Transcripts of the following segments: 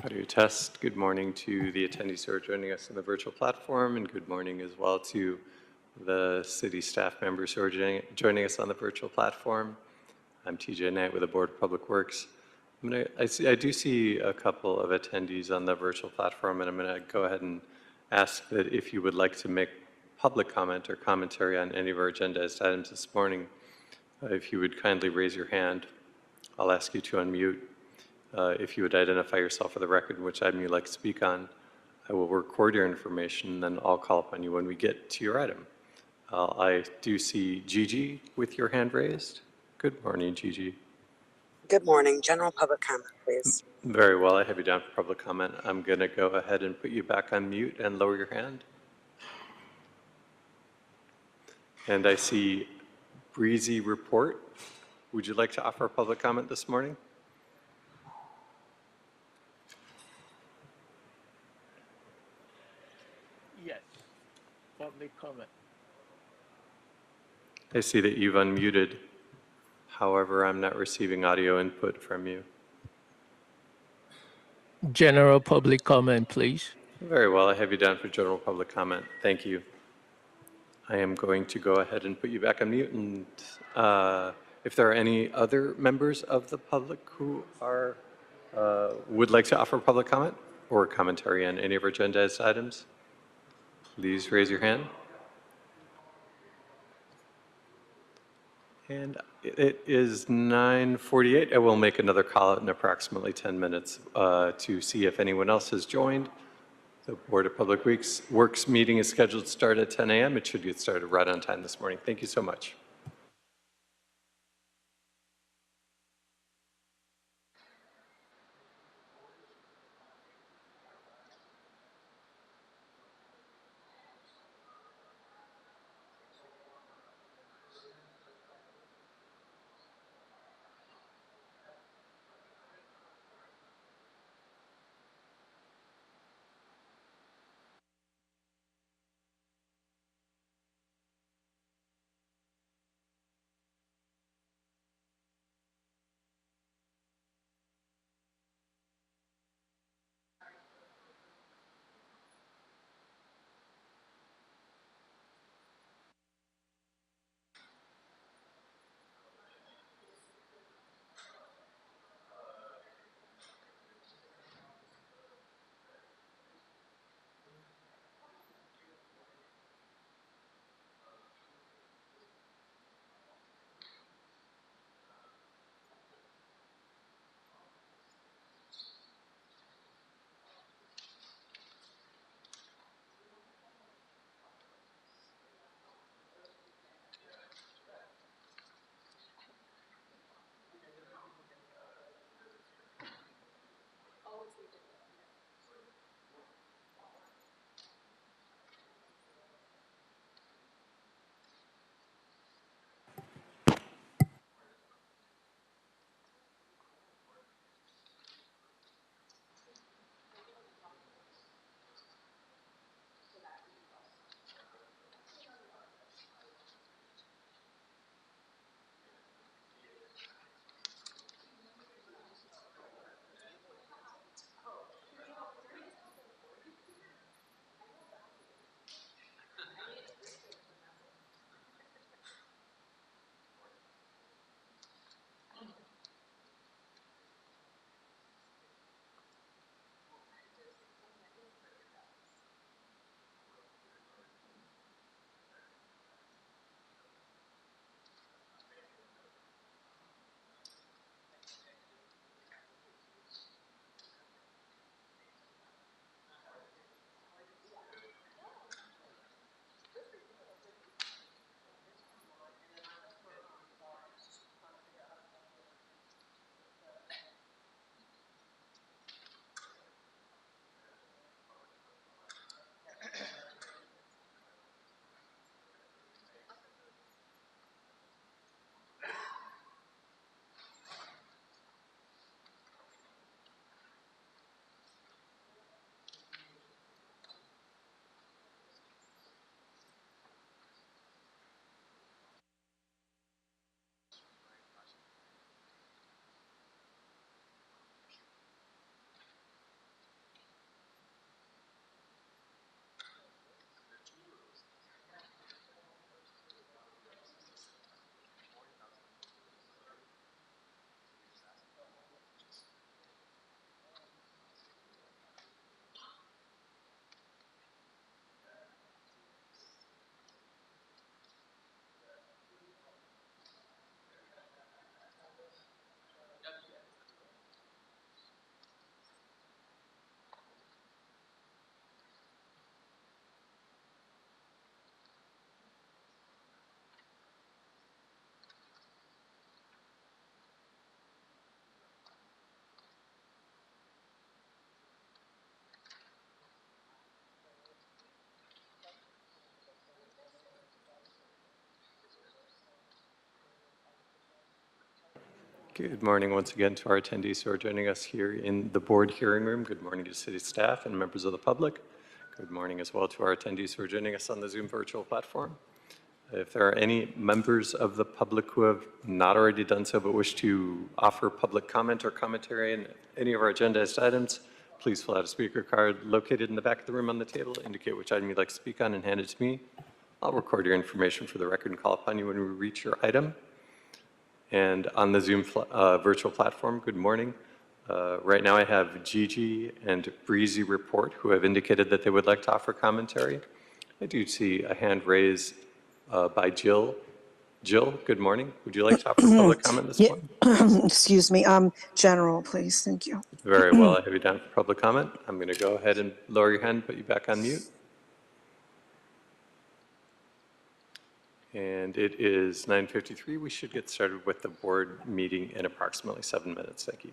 Audio test. Good morning to the attendees who are joining us on the virtual platform, and good morning as well to the city staff members who are joining us on the virtual platform. I'm TJ Knight with the Board of Public Works. I do see a couple of attendees on the virtual platform, and I'm going to go ahead and ask that if you would like to make public comment or commentary on any of our agendized items this morning, if you would kindly raise your hand. I'll ask you to unmute. If you would identify yourself for the record and which item you'd like to speak on, I will record your information, and then I'll call upon you when we get to your item. I do see Gigi with your hand raised. Good morning, Gigi. Good morning. General public comment, please. Very well. I have you down for public comment. I'm going to go ahead and put you back on mute and lower your hand. And I see Breezy Report. Would you like to offer public comment this morning? Yes, public comment. I see that you've unmuted. However, I'm not receiving audio input from you. General public comment, please. Very well. I have you down for general public comment. Thank you. I am going to go ahead and put you back on mute. And if there are any other members of the public who are would like to offer public comment or commentary on any of our agendized items, please raise your hand. And it is 9:48. I will make another call out in approximately 10 minutes to see if anyone else has joined. The Board of Public Works meeting is scheduled to start at 10 a.m. It should get started right on time this morning. Thank you so much. Good morning once again to our attendees who are joining us here in the board hearing room. Good morning to city staff and members of the public. Good morning as well to our attendees who are joining us on the Zoom virtual platform. If there are any members of the public who have not already done so but wish to offer public comment or commentary on any of our agendized items, please fill out a speaker card located in the back of the room on the table. Indicate which item you'd like to speak on and hand it to me. I'll record your information for the record and call upon you when we reach your item. And on the Zoom virtual platform, good morning. Right now I have Gigi and Breezy Report who have indicated that they would like to offer commentary. I do see a hand raised by Jill. Jill, good morning. Would you like to offer public comment this Yeah, morning? excuse me, general, please, thank you. Very well, I have you down for public comment. I'm going to go ahead and lower your hand, put you back on mute. And it is 9:53. We should get started with the board meeting in approximately 7 minutes. Thank you.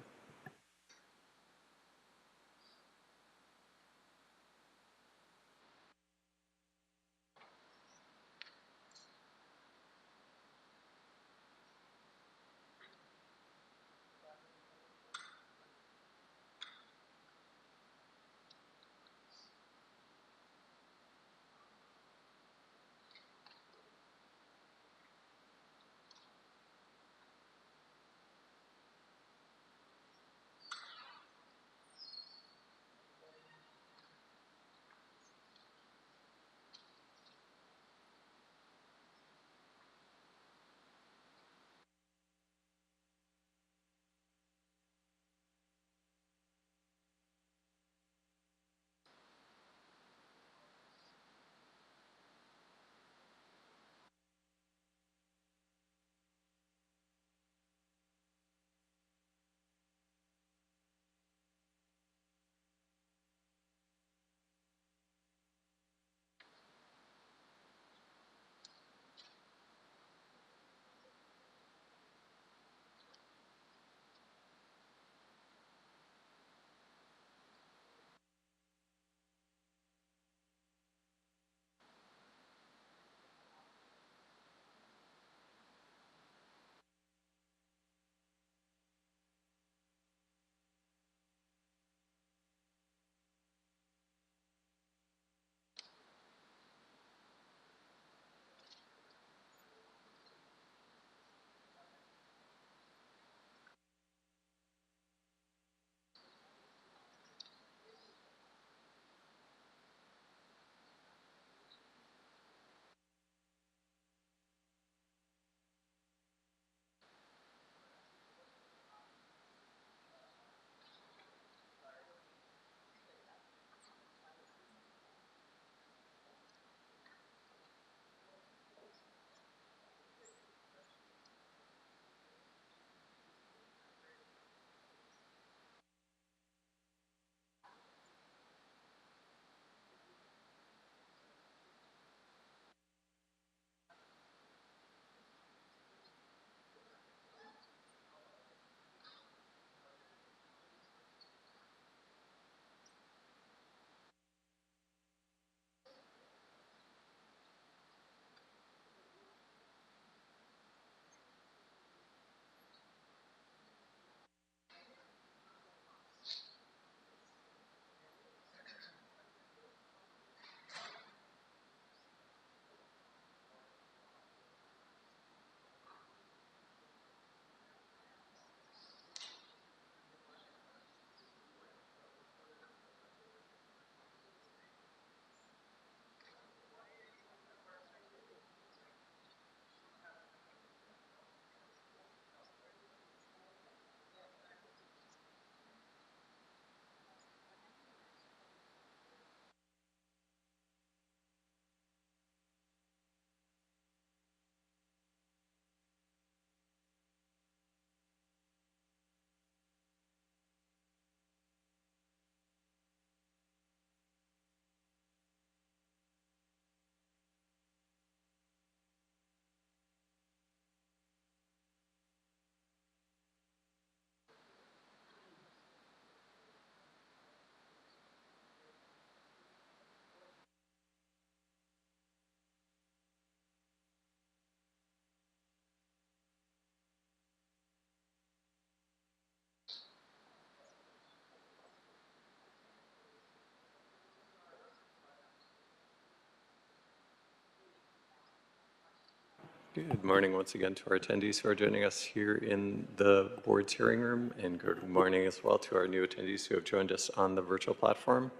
Good morning once again to our attendees who are joining us here in the board's hearing room, and good morning as well to our new attendees who have joined us on the virtual platform.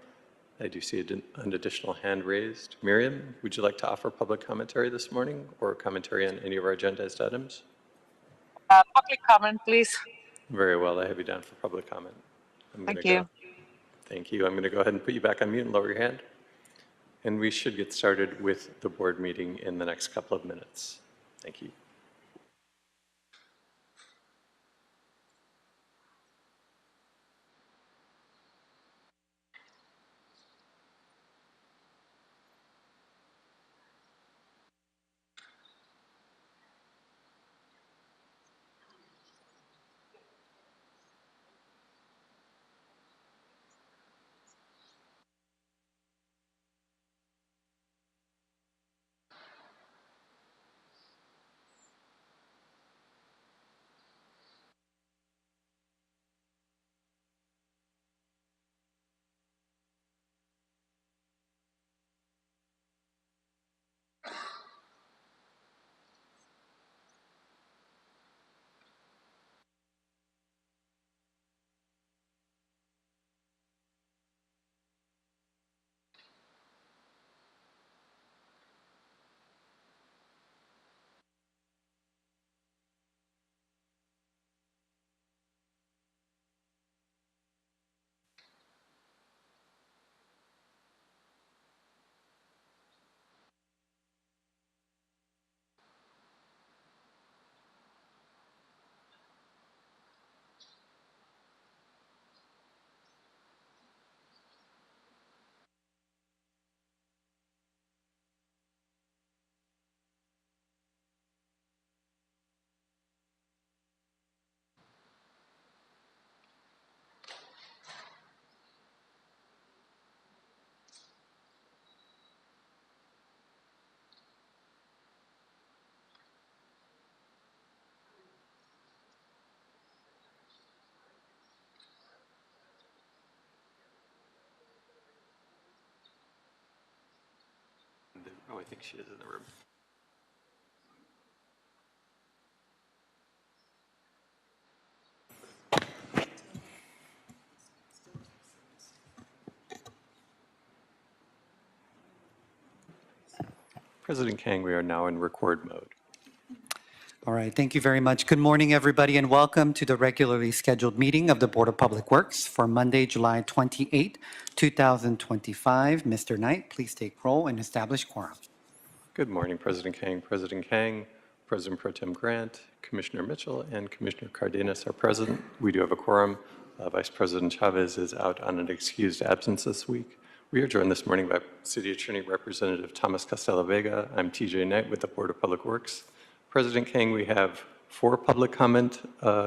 I do see an additional hand raised. Miriam, would you like to offer public commentary this morning or commentary on any of our agendized items? Public comment, please. Very well, I have you down for public comment. Thank you. Thank you. I'm going to go ahead and put you back on mute and lower your hand. And we should get started with the board meeting in the next couple of minutes. Thank you. Oh, I think she is in the room. President Kang, we are now in record mode. All right, thank you very much. Good morning, everybody, and welcome to the regularly scheduled meeting of the Board of Public Works for Monday, July 28, 2025. Mr. Knight, please take roll and establish quorum. Good morning, President Kang, President Pro Tem Grant, Commissioner Mitchell, and Commissioner Cardenas are present. We do have a quorum. Vice President Chavez is out on an excused absence this week. We are joined this morning by City Attorney Representative Thomas Castella Vega. I'm TJ Knight with the Board of Public Works. President Kang, we have 4 public comment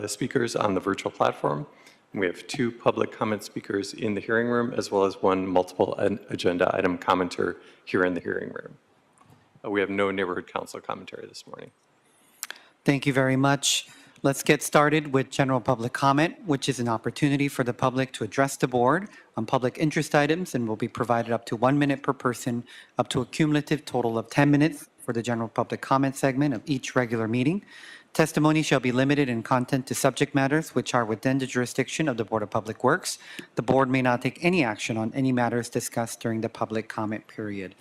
speakers on the virtual platform. We have 2 public comment speakers in the hearing room, as well as 1 multiple agenda item commenter here in the hearing room. We have no neighborhood council commentary this morning. Thank you very much. Let's get started with general public comment, which is an opportunity for the public to address the board on public interest items and will be provided up to 1 minute per person, up to a cumulative total of 10 minutes for the general public comment segment of each regular meeting. Testimony shall be limited in content to subject matters which are within the jurisdiction of the Board of Public Works. The board may not take any action on any matters discussed during the public comment period.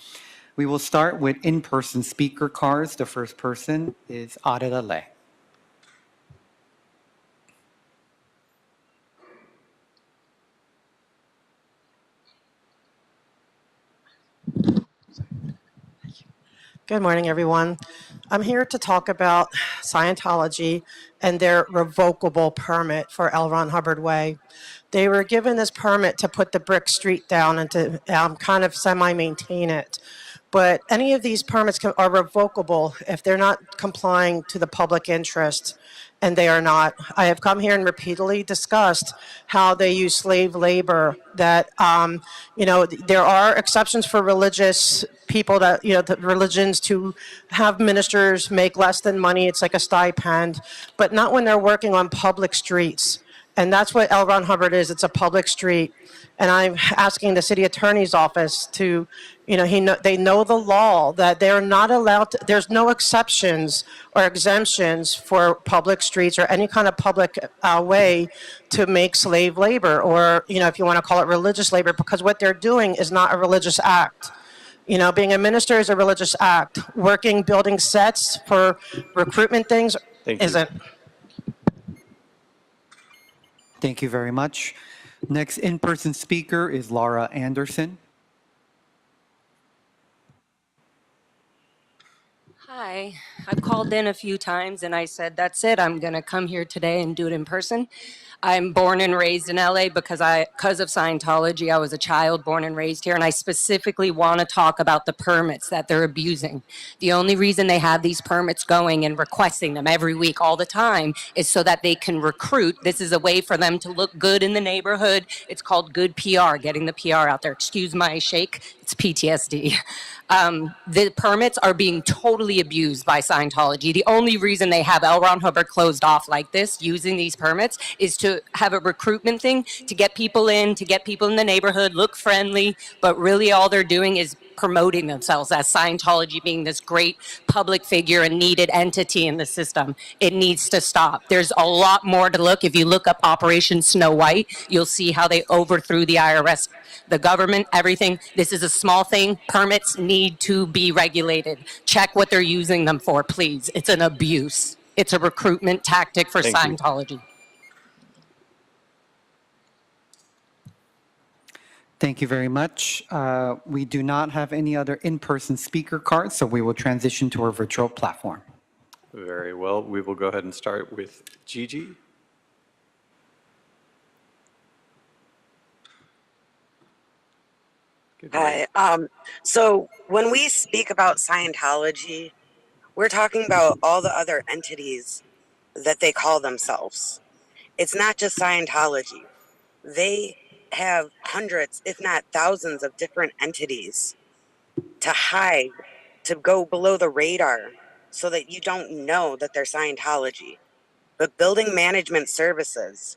We will start with in-person speaker cards. The first person is Adela Le. Good morning, everyone. I'm here to talk about Scientology and their revocable permit for L. Ron Hubbard Way. They were given this permit to put the brick street down and to kind of semi-maintain it. But any of these permits are revocable if they're not complying to the public interest, and they are not. I have come here and repeatedly discussed how they use slave labor, that, there are exceptions for religious people that, the religions to have ministers make less than money. It's like a stipend, but not when they're working on public streets. And that's what L. Ron Hubbard is. It's a public street. And I'm asking the city attorney's office to, they know the law, that they're not allowed to, there's no exceptions or exemptions for public streets or any kind of public way to make slave labor, or, if you want to call it religious labor, because what they're doing is not a religious act. Being a minister is a religious act. Working, building sets for recruitment things Thank you. isn't. Thank you very much. Next in-person speaker is Laura Anderson. Hi, I've called in a few times and I said, that's it, I'm going to come here today and do it in person. I'm born and raised in LA because of Scientology. I was a child born and raised here, and I specifically want to talk about the permits that they're abusing. The only reason they have these permits going and requesting them every week all the time is so that they can recruit. This is a way for them to look good in the neighborhood. It's called good PR, getting the PR out there. Excuse my shake, it's PTSD. The permits are being totally abused by Scientology. The only reason they have L. Ron Hubbard closed off like this, using these permits, is to have a recruitment thing, to get people in the neighborhood, look friendly, but really all they're doing is promoting themselves as Scientology being this great public figure and needed entity in the system. It needs to stop. There's a lot more to look. If you look up Operation Snow White, you'll see how they overthrew the IRS, the government, everything. This is a small thing. Permits need to be regulated. Check what they're using them for, please. It's an abuse. It's a recruitment tactic for Thank you. Scientology. Thank you very much. We do not have any other in-person speaker cards, so we will transition to our virtual platform. Very well. We will go ahead and start with Gigi. Good morning. Hi. So when we speak about Scientology, we're talking about all the other entities that they call themselves. It's not just Scientology. They have hundreds, if not thousands, of different entities to hide, to go below the radar so that you don't know that they're Scientology. But Building Management Services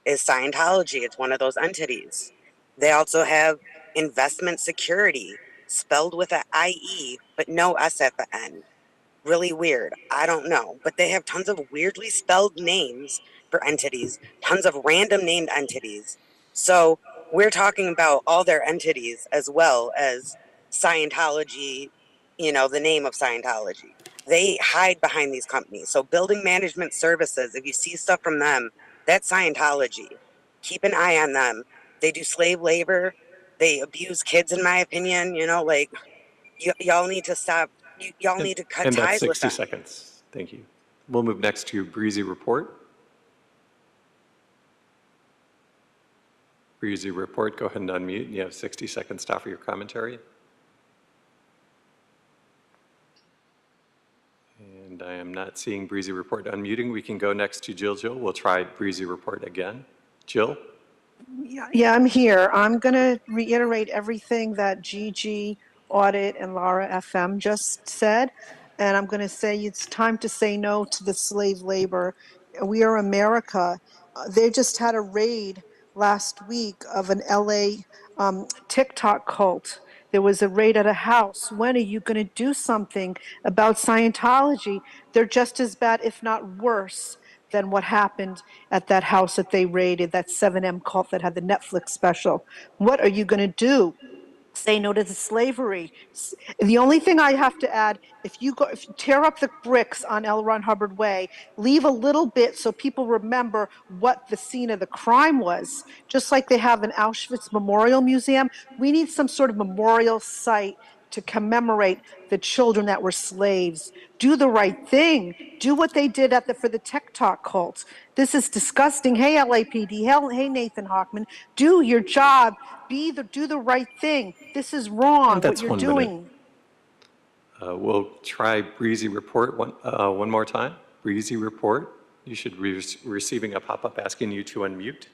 is Scientology. It's one of those entities. They also have Investment Security, spelled with an IE, but no S at the end. Really weird. I don't know. But they have tons of weirdly spelled names for entities, tons of random named entities. So we're talking about all their entities as well as Scientology, the name of Scientology. They hide behind these companies. So Building Management Services, if you see stuff from them, that's Scientology. Keep an eye on them. They do slave labor. They abuse kids, in my opinion. Y'all need to stop. Y'all need to cut And that's ties with 60 them. seconds. Thank you. We'll move next to Breezy Report. Breezy Report, go ahead and unmute. You have 60 seconds to offer your commentary. And I am not seeing Breezy Report unmuting. We can go next to Jill. We'll try Breezy Report again. Jill? Yeah, I'm here. I'm going to reiterate everything that Gigi, Audit, and Laura FM just said. And I'm going to say it's time to say no to the slave labor. We are America. They just had a raid last week of an LA TikTok cult. There was a raid at a house. When are you going to do something about Scientology? They're just as bad, if not worse, than what happened at that house that they raided, that 7M cult that had the Netflix special. What are you going to do? Say no to the slavery. The only thing I have to add, if you tear up the bricks on L. Ron Hubbard Way, leave a little bit so people remember what the scene of the crime was. Just like they have an Auschwitz Memorial Museum, we need some sort of memorial site to commemorate the children that were slaves. Do the right thing. Do what they did for the TikTok cult. This is disgusting. Hey, LAPD. Hey, Nathan Hochman. Do your job. Do the right thing. This is wrong, And that's what you're 1 doing. minute. We'll try Breezy Report one more time. Breezy Report. You should be receiving a pop-up asking you to unmute.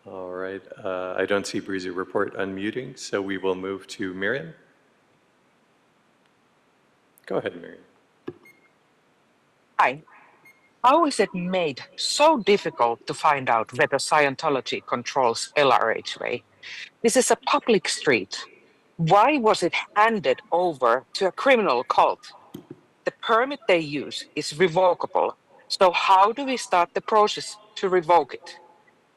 All right. I don't see Breezy Report unmuting, so we will move to Miriam. Go ahead, Miriam. Hi. How is it made so difficult to find out whether Scientology controls LRH Way? This is a public street. Why was it handed over to a criminal cult? The permit they use is revocable. So how do we start the process to revoke it?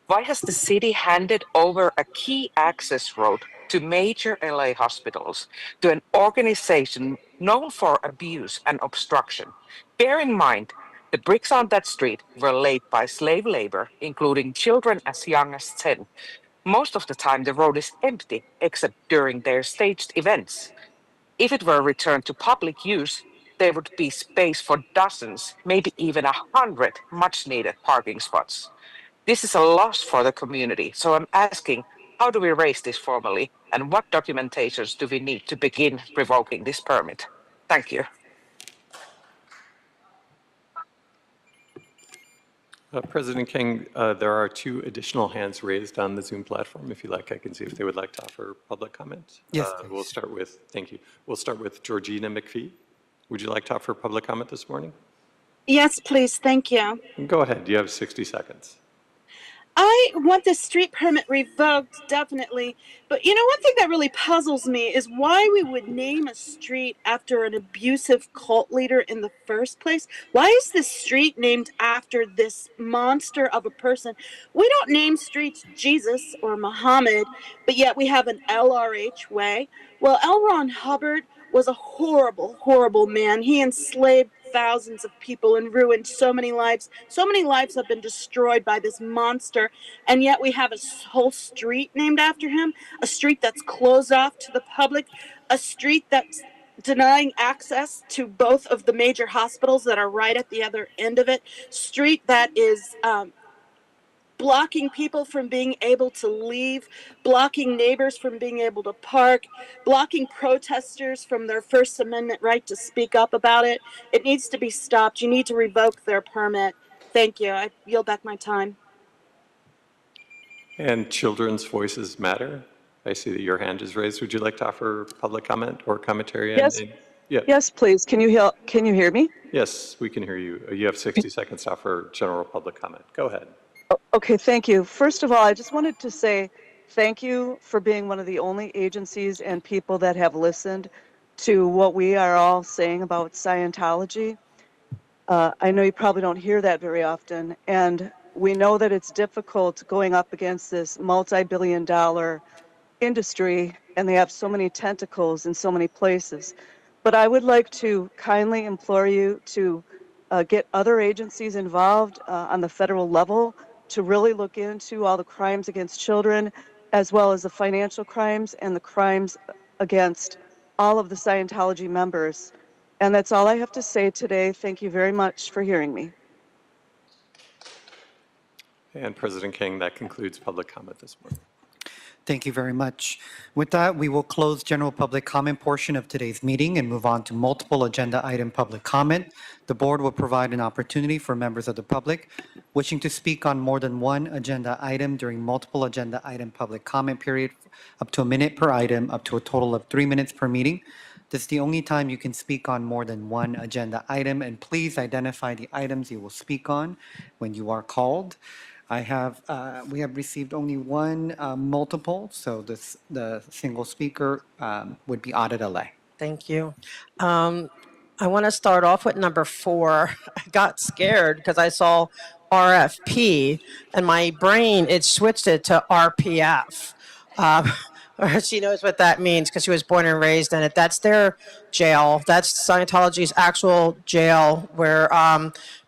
Why has the city handed over a key access road to major LA hospitals to an organization known for abuse and obstruction? Bear in mind, the bricks on that street were laid by slave labor, including children as young as 10. Most of the time, the road is empty, except during their staged events. If it were returned to public use, there would be space for dozens, maybe even 100 much needed parking spots. This is a loss for the community. So I'm asking, how do we raise this formally? And what documentations do we need to begin revoking this permit? Thank you. President King, there are 2 additional hands raised on the Zoom platform. If you like, I can see if they would like to offer public comment. Yes, We'll please. start with, thank you. We'll start with Georgina McPhee. Would you like to offer public comment this morning? Yes, please. Thank you. Go ahead. You have 60 seconds. I want the street permit revoked, definitely. But you know, one thing that really puzzles me is why we would name a street after an abusive cult leader in the first place. Why is this street named after this monster of a person? We don't name streets Jesus or Muhammad, but yet we have an LRH way. Well, L. Ron Hubbard was a horrible, horrible man. He enslaved thousands of people and ruined so many lives. So many lives have been destroyed by this monster, and yet we have a whole street named after him, a street that's closed off to the public, a street that's denying access to both of the major hospitals that are right at the other end of it, street that is blocking people from being able to leave, blocking neighbors from being able to park, blocking protesters from their First Amendment right to speak up about it. It needs to be stopped. You need to revoke their permit. Thank you. I yield back my time. And children's voices matter. I see that your hand is raised. Would you like to offer public comment or commentary? Yes. Yeah. Yes, please. Can you hear me? Yes, we can hear you. You have 60 seconds to offer general public comment. Go ahead. Okay, thank you. First of all, I just wanted to say thank you for being one of the only agencies and people that have listened to what we are all saying about Scientology. I know you probably don't hear that very often, and we know that it's difficult going up against this multi-billion-dollar industry, and they have so many tentacles in so many places. But I would like to kindly implore you to get other agencies involved on the federal level to really look into all the crimes against children, as well as the financial crimes and the crimes against all of the Scientology members. And that's all I have to say today. Thank you very much for hearing me. And President King, that concludes public comment this morning. Thank you very much. With that, we will close general public comment portion of today's meeting and move on to multiple agenda item public comment. The board will provide an opportunity for members of the public wishing to speak on more than one agenda item during multiple agenda item public comment period, up to a minute per item, up to a total of 3 minutes per meeting. This is the only time you can speak on more than one agenda item, and please identify the items you will speak on when you are called. We have received only one multiple, so the single speaker would be Audit LA. Thank you. I want to start off with number 4. I got scared because I saw RFP, and my brain, it switched it to RPF. She knows what that means because she was born and raised in it. That's their jail. That's Scientology's actual jail where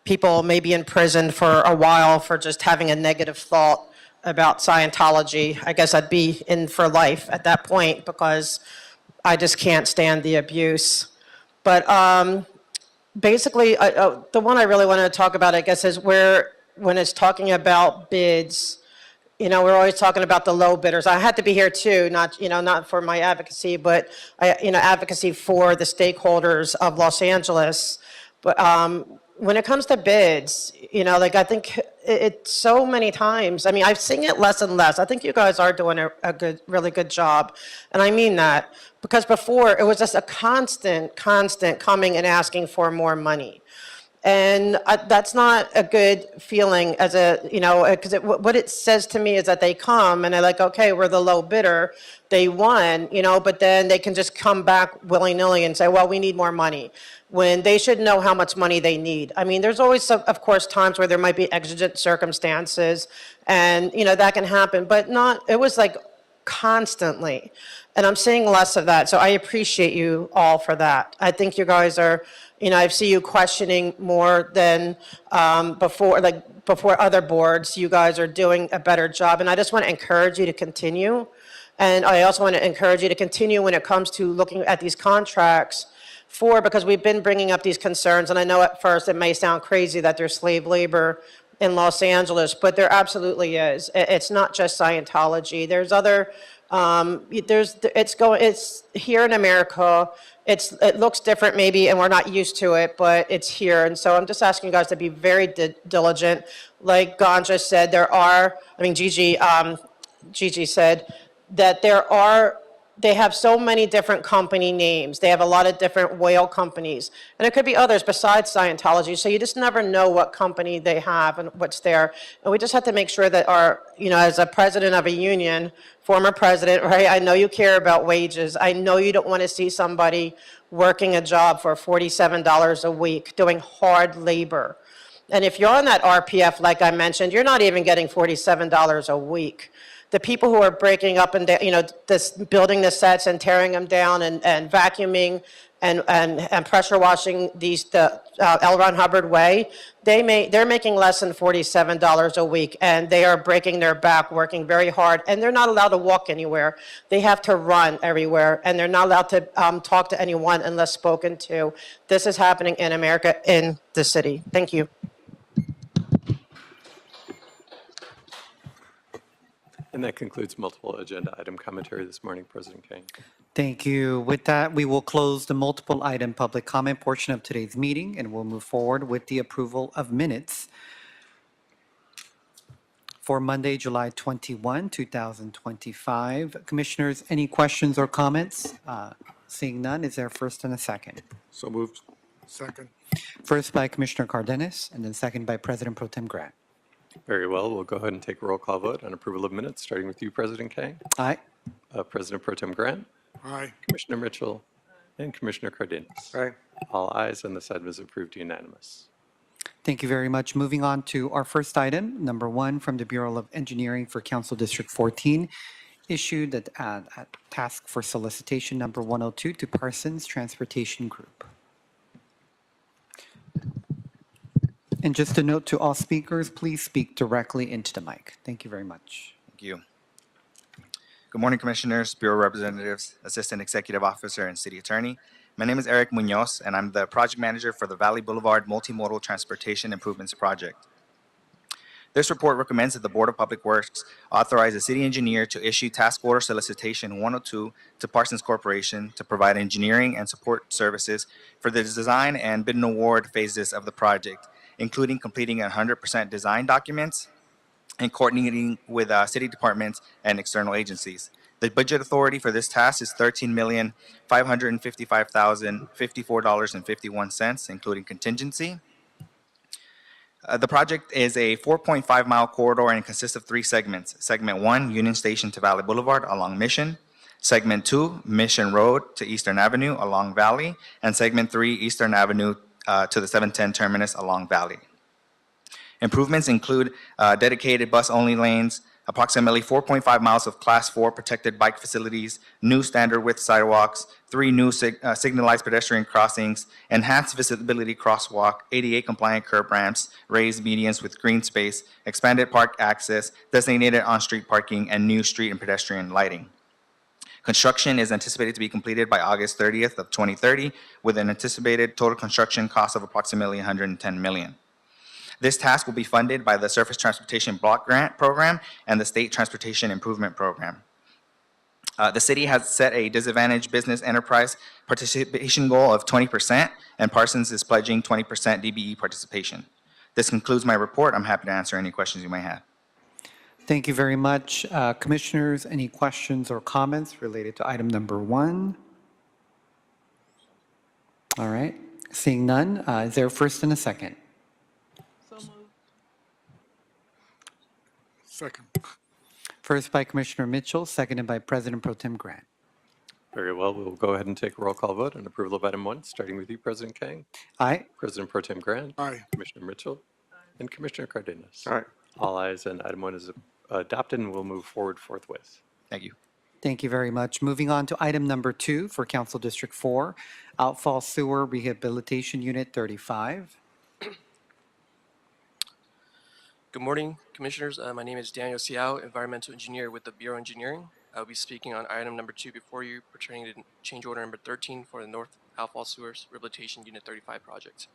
people may be imprisoned for a while for just having a negative thought about Scientology. I guess I'd be in for life at that point because I just can't stand the abuse. But basically, the one I really wanted to talk about, I guess, is when it's talking about bids. You know, we're always talking about the low bidders. I had to be here too, not for my advocacy, but advocacy for the stakeholders of Los Angeles. But when it comes to bids, I think it's so many times. I mean, I've seen it less and less. I think you guys are doing a really good job, and I mean that because before it was just a constant coming and asking for more money. And that's not a good feeling as a, because what it says to me is that they come and they're like, okay, we're the low bidder. They won, but then they can just come back willy-nilly and say, well, we need more money, when they should know how much money they need. I mean, there's always, of course, times where there might be exigent circumstances and, that can happen, but it was like constantly. And I'm seeing less of that. So I appreciate you all for that. I think you guys are, I see you questioning more than before other boards. You guys are doing a better job. And I just want to encourage you to continue. And I also want to encourage you to continue when it comes to looking at these contracts because we've been bringing up these concerns. And I know at first it may sound crazy that there's slave labor in Los Angeles, but there absolutely is. It's not just Scientology. There's other, it's here in America. It looks different maybe, and we're not used to it, but it's here. And so I'm just asking you guys to be very diligent. Like Ganja said, Gigi said that they have so many different company names. They have a lot of different whale companies. And it could be others besides Scientology. So you just never know what company they have and what's there. And we just have to make sure that as a president of a union, former president, right? I know you care about wages. I know you don't want to see somebody working a job for $47 a week, doing hard labor. And if you're on that RPF, like I mentioned, you're not even getting $47 a week. The people who are breaking up and building the sets and tearing them down and vacuuming and pressure washing the L. Ron Hubbard way, they're making less than $47 a week, and they are breaking their back, working very hard, and they're not allowed to walk anywhere. They have to run everywhere, and they're not allowed to talk to anyone unless spoken to. This is happening in America, in the city. Thank you. And that concludes multiple agenda item commentary this morning, President Kane. Thank you. With that, we will close the multiple item public comment portion of today's meeting, and we'll move forward with the approval of minutes for Monday, July 21, 2025. Commissioners, any questions or comments? Seeing none, is there a first and a second? So moved. Second. First by Commissioner Cardenas, and then second by President Pro Tem Grant. Very well. We'll go ahead and take a roll call vote on approval of minutes, starting with you, President Kane. Aye. President Pro Tem Grant. Aye. Commissioner Mitchell. And Commissioner Cardenas. Aye. All ayes, and this item is approved unanimous. Thank you very much. Moving on to our first item, number 1 from the Bureau of Engineering for Council District 14, issued a task for solicitation number 102 to Parsons Transportation Group. And just a note to all speakers, please speak directly into the mic. Thank you very much. Thank you. Good morning, Commissioners, Bureau Representatives, Assistant Executive Officer, and City Attorney. My name is Eric Munoz, and I'm the Project Manager for the Valley Boulevard Multimodal Transportation Improvements Project. This report recommends that the Board of Public Works authorize the City Engineer to issue Task Order Solicitation 102 to Parsons Corporation to provide engineering and support services for the design and bid and award phases of the project, including completing 100% design documents and coordinating with city departments and external agencies. The budget authority for this task is $13,555,054.51, including contingency. The project is a 4.5-mile corridor and consists of 3 segments. Segment 1, Union Station to Valley Boulevard along Mission. Segment 2, Mission Road to Eastern Avenue along Valley. And Segment 3, Eastern Avenue to the 710 terminus along Valley. Improvements include dedicated bus-only lanes, approximately 4.5 miles of Class 4 protected bike facilities, new standard width sidewalks, 3 new signalized pedestrian crossings, enhanced visibility crosswalk, ADA compliant curb ramps, raised medians with green space, expanded park access, designated on-street parking, and new street and pedestrian lighting. Construction is anticipated to be completed by August 30th of 2030, with an anticipated total construction cost of approximately $110 million. This task will be funded by the Surface Transportation Block Grant Program and the State Transportation Improvement Program. The city has set a disadvantaged business enterprise participation goal of 20%, and Parsons is pledging 20% DBE participation. This concludes my report. I'm happy to answer any questions you may have. Thank you very much. Commissioners, any questions or comments related to item number 1? All right. Seeing none, is there a first and a second? Second. First by Commissioner Mitchell, seconded by President Pro Tem Grant. Very well, we will go ahead and take a roll call vote on approval of item 1, starting with you, President Kang, Aye. President Pro Tem Grant, Aye. Commissioner Mitchell, and Commissioner Cardenas. Aye. All ayes, and item 1 is adopted and will move forward forthwith. Thank you. Thank you very much. Moving on to item number 2 for Council District 4, Outfall Sewer Rehabilitation Unit 35. Good morning, Commissioners. My name is Daniel Siao, Environmental Engineer with the Bureau of Engineering. I'll be speaking on item number 2 before you pertaining to change order number 13 for the North Outfall Sewers Rehabilitation Unit 35 project.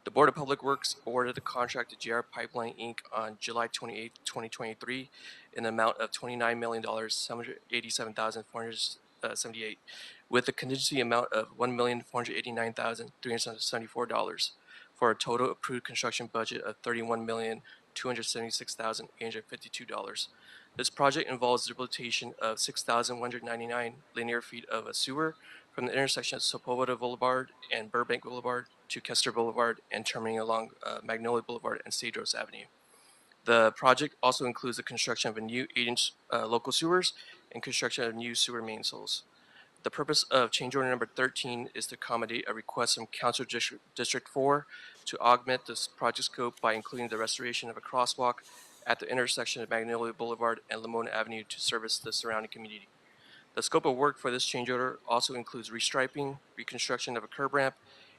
The Board of Public Works awarded the contract to JR Pipeline, Inc. on July 28, 2023 in the amount of $29,787,478 with a contingency amount of $1,489,374 for a total approved construction budget of $31,276,852. This project involves the rehabilitation of 6,199 linear feet of a sewer from the intersection of Sepulveda Boulevard and Burbank Boulevard to Kester Boulevard and terminating along Magnolia Boulevard and Cedros Avenue. The project also includes the construction of a new 8-inch local sewers and construction of new sewer main souls. The purpose of change order number 13 is to accommodate a request from Council District 4 to augment this project scope by including the restoration of a crosswalk at the intersection of Magnolia Boulevard and Lamona Avenue to service the surrounding community. The scope of work for this change order also includes restriping, reconstruction of a curb ramp,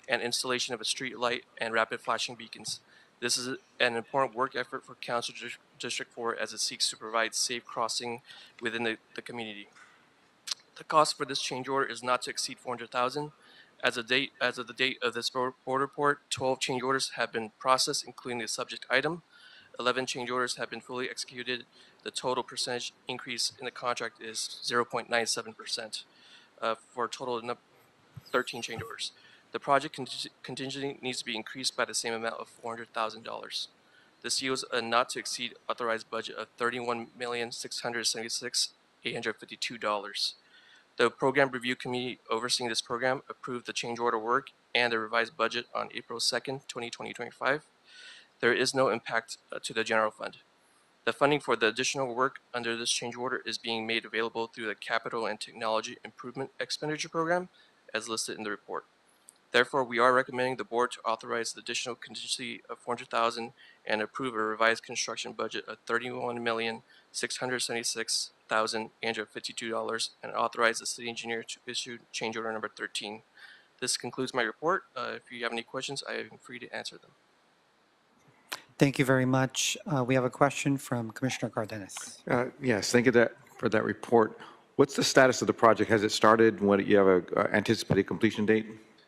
and installation of a street light and rapid flashing beacons. This is an important work effort for Council District 4 as it seeks to provide safe crossing within the community. The cost for this change order is not to exceed $400,000. As of the date of this board report, 12 change orders have been processed, including the subject item. 11 change orders have been fully executed. The total percentage increase in the contract is 0.97% for a total of 13 change orders. The project contingency needs to be increased by the same amount of $400,000. This yields a not to exceed authorized budget of $31,676,852. The Program Review Committee overseeing this program approved the change order work and the revised budget on April 2nd, 2025. There is no impact to the general fund. The funding for the additional work under this change order is being made available through the Capital and Technology Improvement Expenditure Program as listed in the report. Therefore, we are recommending the board to authorize the additional contingency of $400,000 and approve a revised construction budget of $31,676,852 and authorize the city engineer to issue change order number 13. This concludes my report. If you have any questions, I am free to answer them. Thank you very much. We have a question from Commissioner Cardenas. Yes, thank you for that report. What's the status of the project? Has it started? What, you have an anticipated completion date?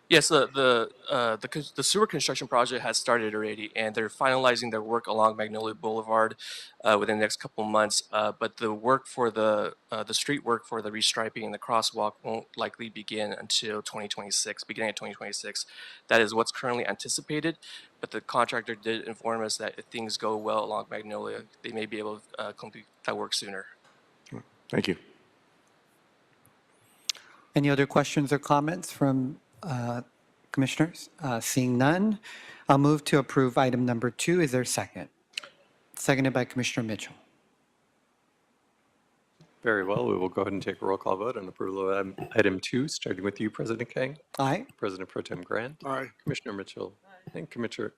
Yes, the sewer construction project has started already, and they're finalizing their work along Magnolia Boulevard within the next couple of months. But the work for the street work for the restriping and the crosswalk won't likely begin until 2026, beginning of 2026. That is what's currently anticipated. But the contractor did inform us that if things go well along Magnolia, they may be able to complete that work sooner. Thank you. Any other questions or comments from commissioners? Seeing none, I'll move to approve item number 2. Is there a second? Seconded by Commissioner Mitchell. Very well, we will go ahead and take a roll call vote on approval of item 2, starting with you, President Kang, Aye. President Pro Tem Grant, Aye. Commissioner Mitchell, and Commissioner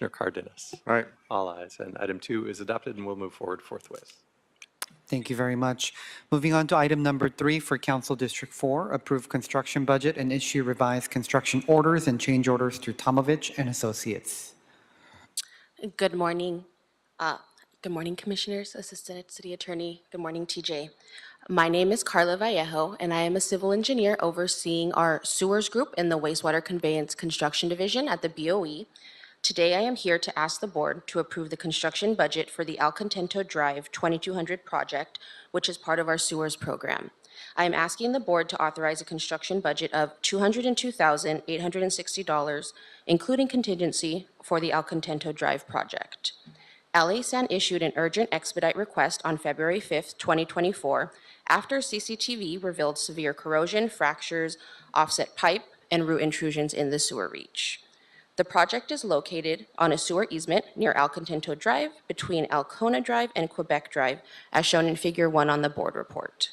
Cardenas. Aye. All ayes, and item 2 is adopted and will move forward forthwith. Thank you very much. Moving on to item number 3 for Council District 4, approve construction budget and issue revised construction orders and change orders through Tomovich and Associates. Good morning. Good morning, Commissioners, Assistant City Attorney. Good morning, TJ. My name is Carla Vallejo, and I am a civil engineer overseeing our sewers group in the Wastewater Conveyance Construction Division at the BOE. Today, I am here to ask the board to approve the construction budget for the El Contento Drive 2200 project, which is part of our sewers program. I am asking the board to authorize a construction budget of $202,860, including contingency for the El Contento Drive project. LASAN issued an urgent expedite request on February 5th, 2024, after CCTV revealed severe corrosion, fractures, offset pipe, and root intrusions in the sewer reach. The project is located on a sewer easement near Alcantinto Drive between Alcona Drive and Quebec Drive, as shown in Figure 1 on the board report.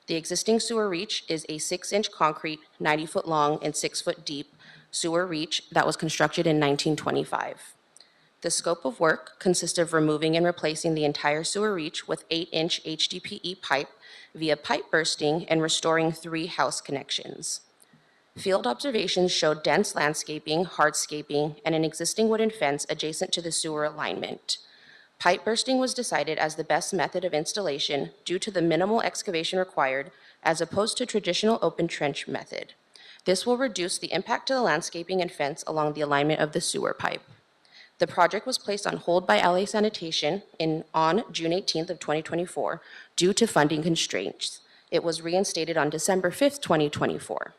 The existing sewer reach is a 6-inch concrete, 90-foot long, and 6-foot deep sewer reach that was constructed in 1925. The scope of work consists of removing and replacing the entire sewer reach with 8-inch HDPE pipe via pipe bursting and restoring 3 house connections. Field observations showed dense landscaping, hardscaping, and an existing wooden fence adjacent to the sewer alignment. Pipe bursting was decided as the best method of installation due to the minimal excavation required as opposed to traditional open trench method. This will reduce the impact to the landscaping and fence along the alignment of the sewer pipe. The project was placed on hold by LA Sanitation on June 18th of 2024 due to funding constraints. It was reinstated on December 5th, 2024.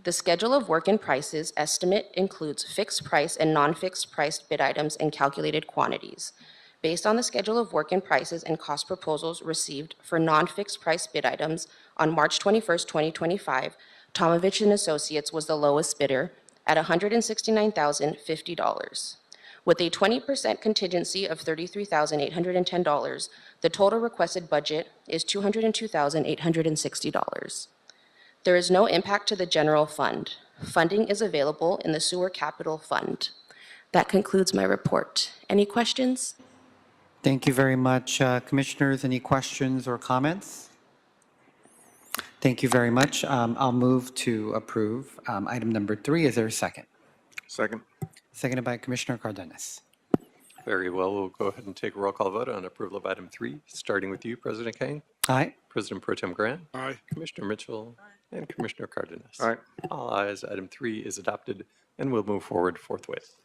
The schedule of work and prices estimate includes fixed price and non-fixed priced bid items and calculated quantities. Based on the schedule of work and prices and cost proposals received for non-fixed price bid items on March 21st, 2025, Tomovich and Associates was the lowest bidder at $169,050. With a 20% contingency of $33,810, the total requested budget is $202,860. There is no impact to the general fund. Funding is available in the Sewer Capital Fund. That concludes my report. Any questions? Thank you very much. Commissioners, any questions or comments? Thank you very much. I'll move to approve item number 3. Is there a second? Second. Seconded by Commissioner Cardenas. Very well. We'll go ahead and take a roll call vote on approval of item 3, starting with you, President Kang, Aye. President Pro Tem Grant, Aye. Commissioner Mitchell, and Commissioner Cardenas. Aye. All ayes. Item 3 is adopted and will move forward forthwith.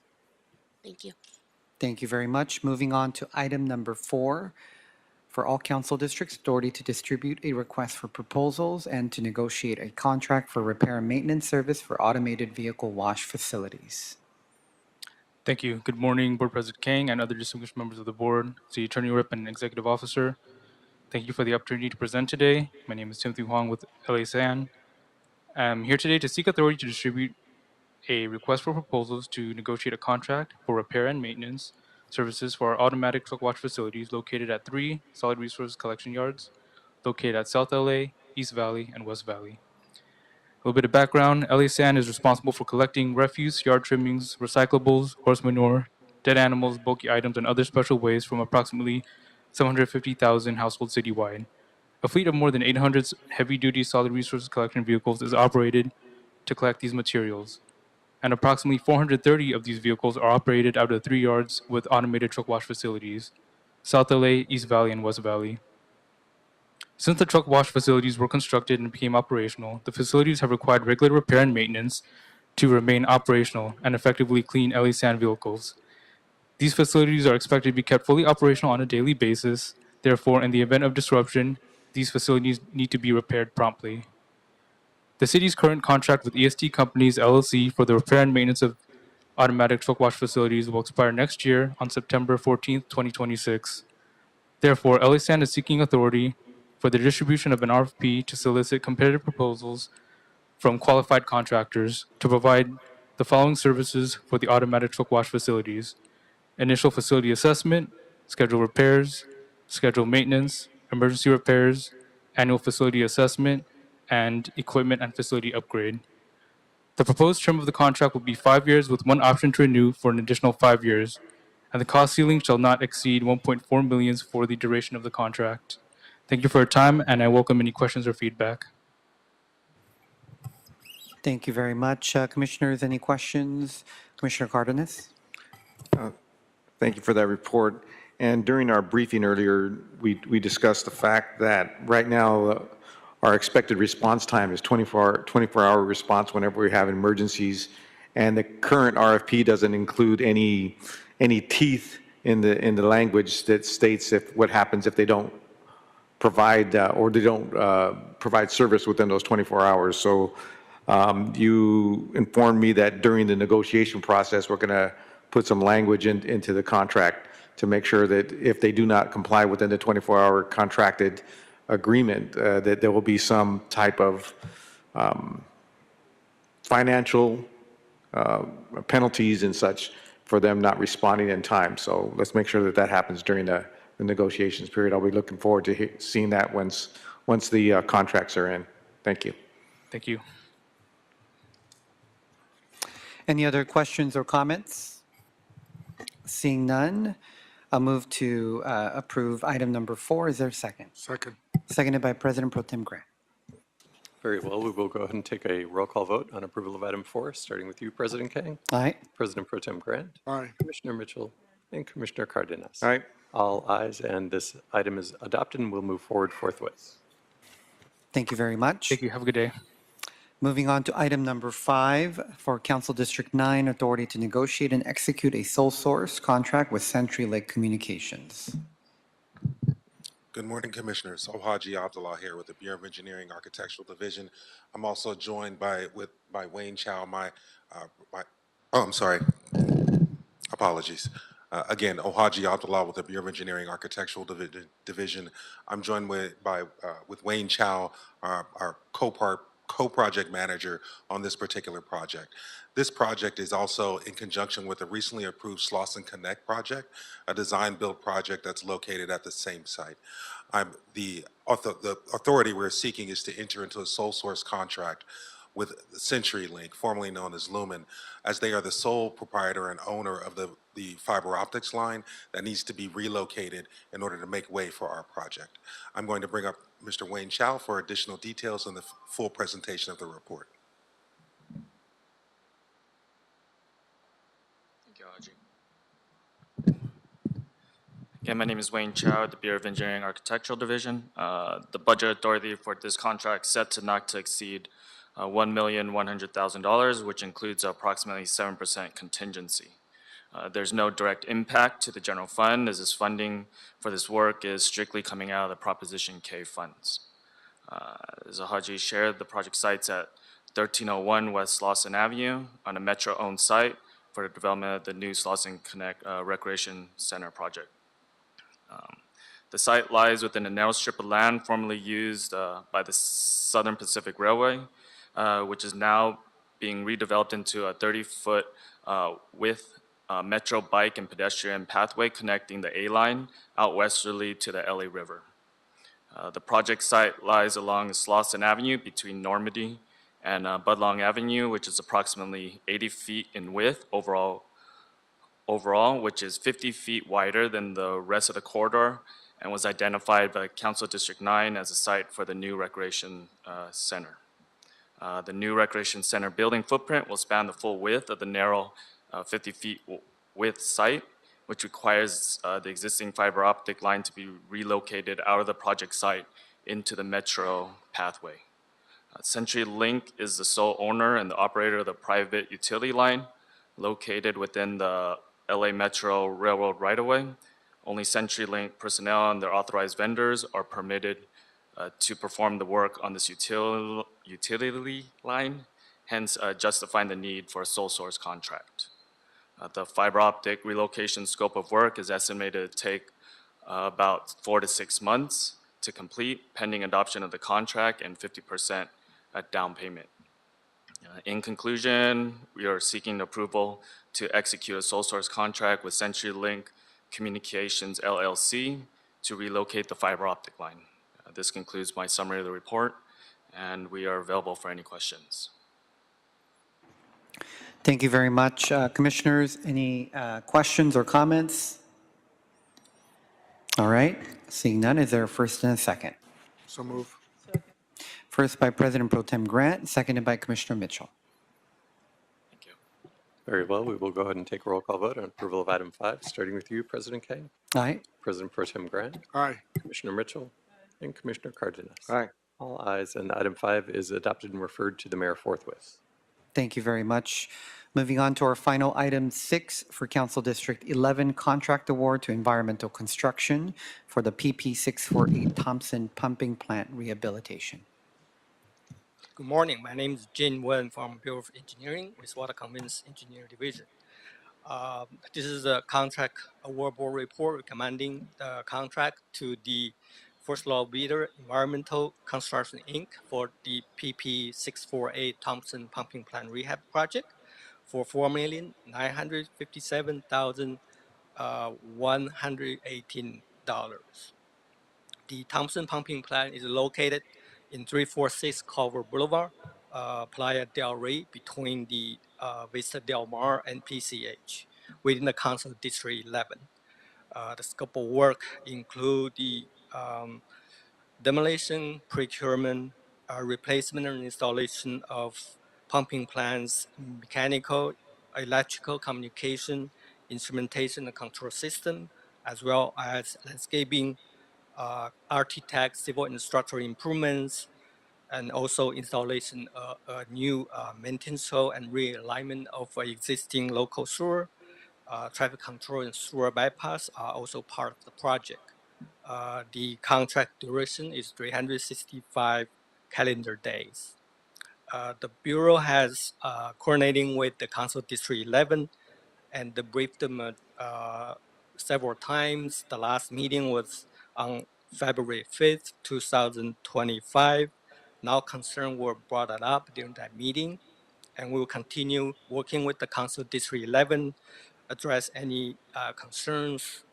Thank you. Thank you very much. Moving on to item number 4, for all council districts, authority to distribute a request for proposals and to negotiate a contract for repair and maintenance service for automated vehicle wash facilities. Thank you. Good morning, Board President Kang and other distinguished members of the board, City Attorney Rep and Executive Officer. Thank you for the opportunity to present today. My name is Timothy Huang with LA San. I'm here today to seek authority to distribute a request for proposals to negotiate a contract for repair and maintenance services for our automatic truck wash facilities located at 3 solid resource collection yards located at South LA, East Valley, and West Valley. A little bit of background, LA San is responsible for collecting refuse, yard trimmings, recyclables, horse manure, dead animals, bulky items, and other special waste from approximately 750,000 households citywide. A fleet of more than 800 heavy-duty solid resource collection vehicles is operated to collect these materials, and approximately 430 of these vehicles are operated out of 3 yards with automated truck wash facilities, South LA, East Valley, and West Valley. Since the truck wash facilities were constructed and became operational, the facilities have required regular repair and maintenance to remain operational and effectively clean LA San vehicles. These facilities are expected to be kept fully operational on a daily basis. Therefore, in the event of disruption, these facilities need to be repaired promptly. The city's current contract with EST Companies LLC for the repair and maintenance of automatic truck wash facilities will expire next year on September 14th, 2026. Therefore, LA San is seeking authority for the distribution of an RFP to solicit competitive proposals from qualified contractors to provide the following services for the automatic truck wash facilities: initial facility assessment, scheduled repairs, scheduled maintenance, emergency repairs, annual facility assessment, and equipment and facility upgrade. The proposed term of the contract will be 5 years with one option to renew for an additional 5 years, and the cost ceiling shall not exceed $1.4 million for the duration of the contract. Thank you for your time, and I welcome any questions or feedback. Thank you very much. Commissioners, any questions? Commissioner Cardenas? Thank you for that report. And during our briefing earlier, we discussed the fact that right now our expected response time is 24-hour response whenever we have emergencies, and the current RFP doesn't include any teeth in the language that states what happens if they don't provide provide service within those 24 hours. So you informed me that during the negotiation process, we're going to put some language into the contract to make sure that if they do not comply within the 24-hour contracted agreement, that there will be some type of financial penalties and such for them not responding in time. So let's make sure that that happens during the negotiations period. I'll be looking forward to seeing that once the contracts are in. Thank you. Thank you. Any other questions or comments? Seeing none, I'll move to approve item number 4. Is there a second? Second. Seconded by President Pro Tem Grant. Very well, we will go ahead and take a roll call vote on approval of item 4, starting with you, President Kang, Aye. President Pro Tem Grant, Aye. Commissioner Mitchell, and Commissioner Cardenas. All right. All ayes, and this item is adopted and will move forward forthwith. Thank you very much. Thank you. Have a good day. Moving on to item number 5 for Council District 9, authority to negotiate and execute a sole source contract with CenturyLink Communications. Good morning, Commissioners. Ohaji Abdullah here with the Bureau of Engineering Architectural Division. I'm also joined by Wayne Chow, apologies. Again, Ohaji Abdullah with the Bureau of Engineering Architectural Division. I'm joined with Wayne Chow, our co-project manager on this particular project. This project is also in conjunction with the recently approved Slauson Connect project, a design-build project that's located at the same site. The authority we're seeking is to enter into a sole source contract with CenturyLink, formerly known as Lumen, as they are the sole proprietor and owner of the fiber optics line that needs to be relocated in order to make way for our project. I'm going to bring up Mr. Wayne Chow for additional details on the full presentation of the report. Thank you, Haji. Again, my name is Wayne Chow, the Bureau of Engineering Architectural Division. The budget authority for this contract set to not to exceed $1,100,000, which includes approximately 7% contingency. There's no direct impact to the general fund, as this funding for this work is strictly coming out of the Proposition K funds. As Haji shared, the project site's at 1301 West Slauson Avenue on a Metro-owned site for the development of the new Slauson Connect Recreation Center project. The site lies within a narrow strip of land formerly used by the Southern Pacific Railway, which is now being redeveloped into a 30-foot width metro bike and pedestrian pathway connecting the A line out westerly to the LA River. The project site lies along Slauson Avenue between Normandy and Budlong Avenue, which is approximately 80 feet in width overall, which is 50 feet wider than the rest of the corridor, and was identified by Council District 9 as a site for the new recreation center. The new recreation center building footprint will span the full width of the narrow 50 feet width site, which requires the existing fiber optic line to be relocated out of the project site into the metro pathway. CenturyLink is the sole owner and the operator of the private utility line located within the LA Metro Railroad right-of-way. Only CenturyLink personnel and their authorized vendors are permitted to perform the work on this utility line, hence justifying the need for a sole source contract. The fiber optic relocation scope of work is estimated to take about 4 to 6 months to complete, pending adoption of the contract and 50% down payment. In conclusion, we are seeking approval to execute a sole source contract with CenturyLink Communications LLC to relocate the fiber optic line. This concludes my summary of the report, and we are available for any questions. Thank you very much. Commissioners, any questions or comments? All right, seeing none, is there a first and a second? So move. First by President Pro Tem Grant, seconded by Commissioner Mitchell. Thank you. Very well, we will go ahead and take a roll call vote on approval of item 5, starting with you, President Kang, Aye. President Pro Tem Grant, Aye. Commissioner Mitchell, and Commissioner Cardenas. Aye. All ayes, and item 5 is adopted and referred to the mayor forthwith. Thank you very much. Moving on to our final item 6 for Council District 11, contract award to environmental construction for the PP 648 Thompson Pumping Plant rehabilitation. Good morning. My name is Jin Wen from Bureau of Engineering, Wastewater Conveyance Engineer Division. This is a contract award board report recommending the contract to the first law bidder, Environmental Construction Inc., for the PP 648 Thompson Pumping Plant Rehab Project for $4,957,118. The Thompson Pumping Plant is located in 346 Culver Boulevard, Playa del Rey, between the Vista Del Mar and PCH, within the Council District 11. The scope of work include the demolition, procurement, replacement and installation of pumping plants, mechanical, electrical, communication, instrumentation and control system, as well as landscaping, architect, civil and structural improvements, and also installation of a new maintenance and realignment of existing local sewer, traffic control and sewer bypass are also part of the project. The contract duration is 365 calendar days. The Bureau has coordinating with the Council District 11 and briefed them several times. The last meeting was on February 5th, 2025. Now concerns were brought up during that meeting, and we will continue working with the Council District 11, address any concerns,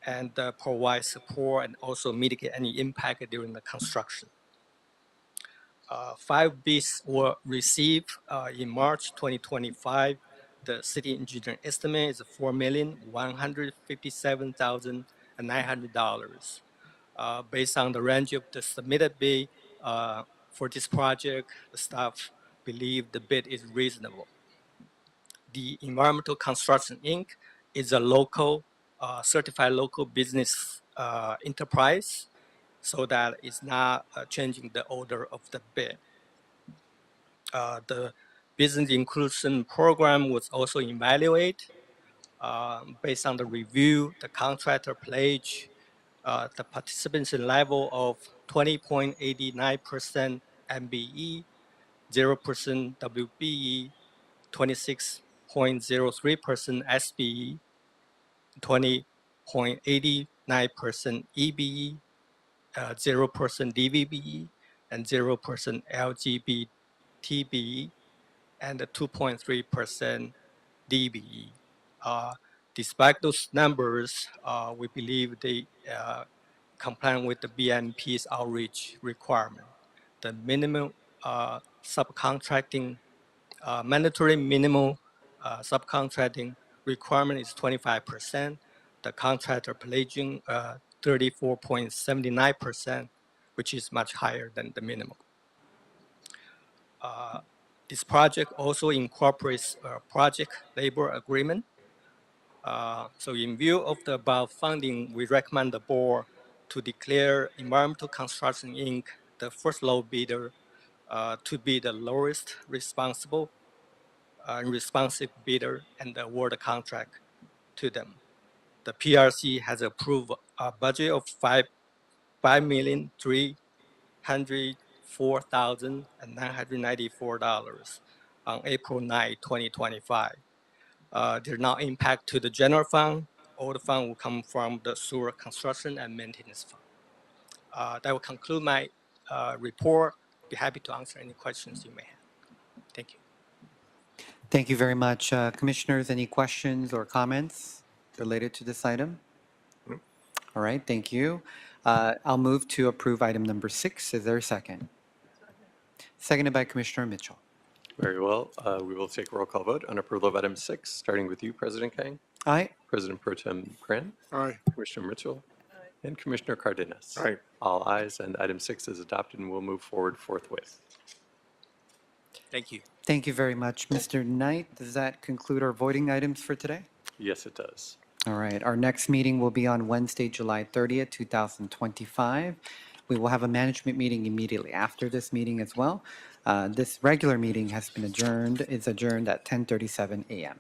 and provide support and also mitigate any impact during the construction. 5 bids were received in March 2025. The city engineer estimate is $4,157,900. Based on the range of the submitted bid for this project, the staff believe the bid is reasonable. The Environmental Construction Inc. is a local, certified local business enterprise, so that it's not changing the order of the bid. The business inclusion program was also evaluated. Based on the review, the contractor pledged the participation level of 20.89% MBE, 0% WBE, 26.03% SBE, 20.89% EBE, 0% DVBE, and 0% LGBTBE, and 2.3% DBE. Despite those numbers, we believe they comply with the BMP's outreach requirement. The minimum subcontracting, mandatory minimum subcontracting requirement is 25%. The contractor pledging 34.79%, which is much higher than the minimum. This project also incorporates a project labor agreement. So in view of the above funding, we recommend the board to declare Environmental Construction Inc. the first low bidder to be the lowest responsible responsive bidder and award a contract to them. The PRC has approved a budget of $5,304,994 on April 9, 2025. There's no impact to the general fund. All the fund will come from the sewer construction and maintenance fund. That will conclude my report. Be happy to answer any questions you may have. Thank you. Thank you very much. Commissioners, any questions or comments related to this item? All right, thank you. I'll move to approve item number 6. Is there a second? Seconded by Commissioner Mitchell. Very well. We will take a roll call vote on approval of item 6, starting with you, President Kang. Aye. President Pro Tem Grant. Aye. Commissioner Mitchell. And Commissioner Cardenas. Aye. All ayes, and item 6 is adopted and will move forward forthwith. Thank you. Thank you very much. Mr. Knight, does that conclude our voting items for today? Yes, it does. All right, our next meeting will be on Wednesday, July 30th, 2025. We will have a management meeting immediately after this meeting as well. This regular meeting has been adjourned, is adjourned at 10:37 a.m.